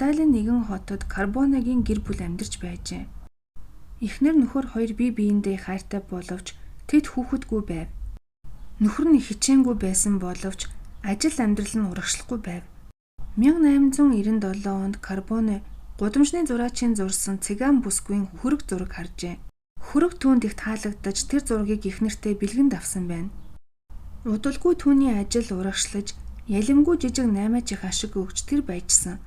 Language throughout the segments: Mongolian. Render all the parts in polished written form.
Италийн нэгэн хотод Карбонагийн гэр бүл амьдарч байжээ. Эхнэр нөхөр хоёр бие биендээ хайртай боловч тэд хүүхэдгүй байв. Нөхөр нь хичээнгүй байсан боловч ажил амьдрал нь урагшлахгүй байв. 1897 онд Карбоне гудамжны зураачийн зурсан циган бүсгүйн хөрөг зураг харжээ. Хөрөг түүнд их таалагдаж тэр зургийг эхнэртээ бэлгэнд авсан байна. Удалгүй түүний ажил урагшлаж, ялимгүй жижиг 8 чих ашиг өгч тэр баяжсан.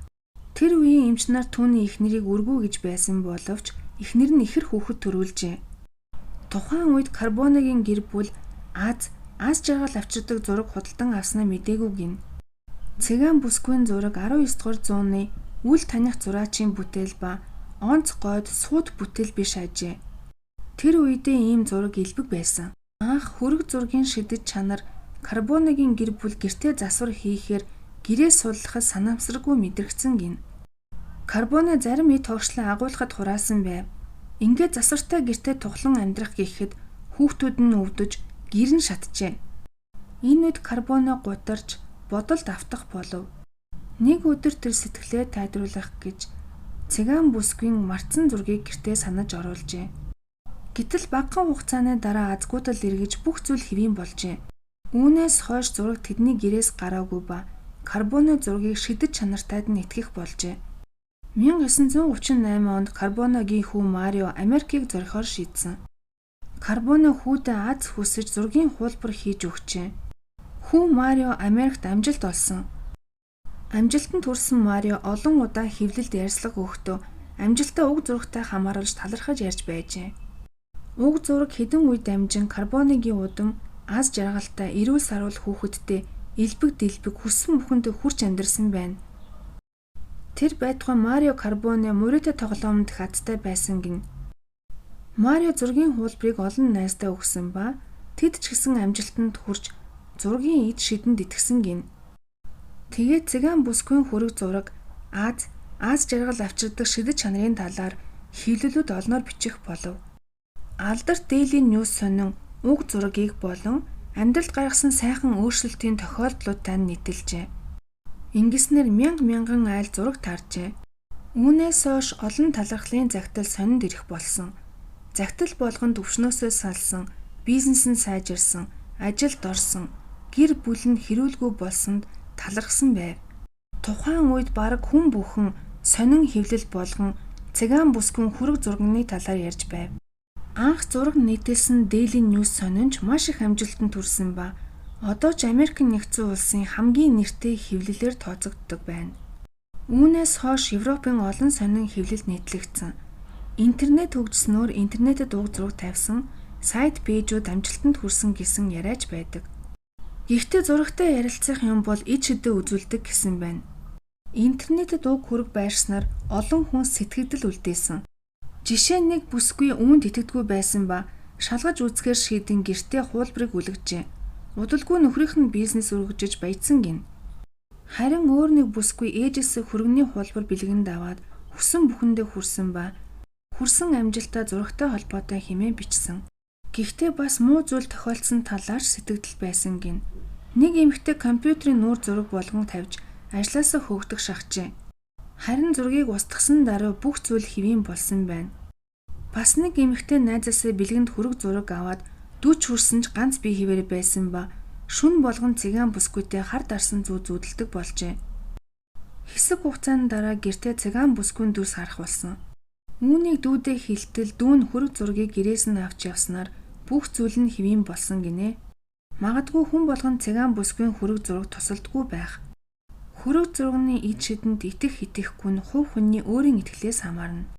Тэр үеийн эмч нар түүний эхнэрийг үргүү гэж байсан боловч эхнэр нь ихэр хүүхэд төрүүлжээ. Тухайн үед Карбонагийн гэр бүл аз жаргал авчирдаг зураг худалдан авснаа мэдээгүй гин. Циган бүсгүйн зураг 19 дугаар зууны үл таних зураачийн бүтээл ба онц гойд сууд бүтээл биш ажээ. Тэр үедээ ийм зураг илбэг байсан. Анх хөрөг зургийн шидэд чанар Карбонагийн гэр бүл гэртээ засвар хийхээр гэрээ суллахад санамсаргүй мэдрэгцэн гин. Карбоне зарим ий тогшлон агуулхад хураасан байв. Ингээд засвартай гэртээ тухлан амьдрах гэхэд хүүхдүүд нь өвдөж гэр нь шатжээ. Энэ үед Карбоне гутарч бодолд автах болов. Нэг өдөр тэр сэтгэлээ тайдруулах гэж циган бүсгүйн мартсан зургийг гэртээ санаж оруулжээ. Гэтэл багахан хугацааны дараа азгуудал эргэж бүх зүйл хэвийн болжээ. Үүнээс хойш зураг тэдний гэрээс гараагүй ба Карбоне зургийг шидэд чанартайд нь итгэх болжээ. 1938 онд Карбонагийн хүү Марио Америкийг зорихоор шийдсэн. Карбоне хүүдээ аз хүсэж зургийн хуулбар хийж өгчээ. Хүү Марио Америкт амжилт олсон. Амжилтанд хүрсэн Марио олон удаа хэвлэлд ярьслага өгөхдөө амжилтаа уг зурагтай хамааруулж талархаж ярьж байжээ. Уг зураг хэдэн үе дамжин Карбонагийн удам аз жаргалтай эрүүл сарвал хүүхэдтэй элбэг дэлбэг хүссэн бүхэндээ хүрч амьдарсан байна. Тэр байтугай Марио Карбоне мөрөөдө тоглоомд хаттай байсан гин. Марио зургийн хуулбарыг олон найздаа өгсөн ба тэд ч гэсэн амжилтанд хүрч зургийн эд шидэнд итгэсэн гин. Тэгээд циган бүсгүйн хөрөг зураг аз жаргал авчирдаг шидэд чанарын талаар хэвлэлүүд олноор бичих болов. Алдарт Daily News сонин уг зургийг болон амьдралд гаргасан сайхан өөрчлөлтийн тохиолдлуудтай нийтэлжээ. Ингэснээр мянган айл зураг таржээ. Үүнээс хойш олон талархлын загтал сонинд ирэх болсон. Загтал болгонд өвчнөөсөө салсан, бизнес нь сайжирсан, ажилд орсон, гэр бүл нь хэрүүлгүй болсонд талархсан байв. Тухайн үед бараг хүн бүхэн сонин хэвлэл болгон циган бүсгүйн хөрөг зурганы талаар ярьж байв. Анх зураг нийтэлсэн Daily News сонинч маш их амжилтанд хүрсэн ба одоо ч Америк нэгдсэн улсын хамгийн нэртэй хэвлэлээр тооцогддог байна. Үүнээс хойш Европын олон сонин хэвлэл нийтлэгдсэн. Интернет хөгжснөөр интернетэд уг зураг тавьсан сайт пэйжүүд амжилтанд хүрсэн гэсэн яриач байдаг. Гэхдээ зурагтай ярилцах юм бол эд шидэ үзүүлдэг гэсэн байна. Интернетэд уг хөрөг байршснаар олон хүн сэтгэгдэл үлдээсэн. Жишээ нэг бүсгүй үүнд итгэдэггүй байсан ба шалгаж үзэхээр шийдэн гэртээ хуулбарыг үлгэжээ. Удалгүй нөхрийнх нь бизнес өргөжөж баяжсан гин. Харин өөр нэг бүсгүй ээжээсээ хөргөний хуулбар бэлгэнд аваад хүссэн бүхэндээ хүрсэн ба хүрсэн амжилтаа зурагтай холбоотой хэмээн бичсэн. Гэхдээ бас муу зүйл тохиолдсон талаар сэтгэгдэл байсан гин. Нэг эмэгтэй компьютерийн нүүр зураг болгон тавьж ажлаасаа хөөгдөх шахажээ. Харин зургийг устгасан дараа бүх зүйл хэвийн болсон байна. Бас нэг эмэгтэй найзаасаа бэлгэнд хөрөг зураг аваад дүүч хүрсэн ч ганц бие хэвээр байсан ба шүн болгон циган бүсгүйтэй хар дарсан зүүдэлдэг болжээ. Хэсэг хугацааны дараа гэртээ циган бүсгүйн дүрс харах болсон. Үүнийг дүүдээ хилтэл дүүн хөрөг зургийг гэрээс нь авч явснаар бүх зүйл нь хэвийн болсон гинэ. Магадгүй хүн болгон циган бүсгүйн хөрөг зураг тусалдаггүй байх. Хөрөг зурганы эд шидэнд итгэх итгэхгүй нь хувь хүний өөрийн итгэлээс хамаарна.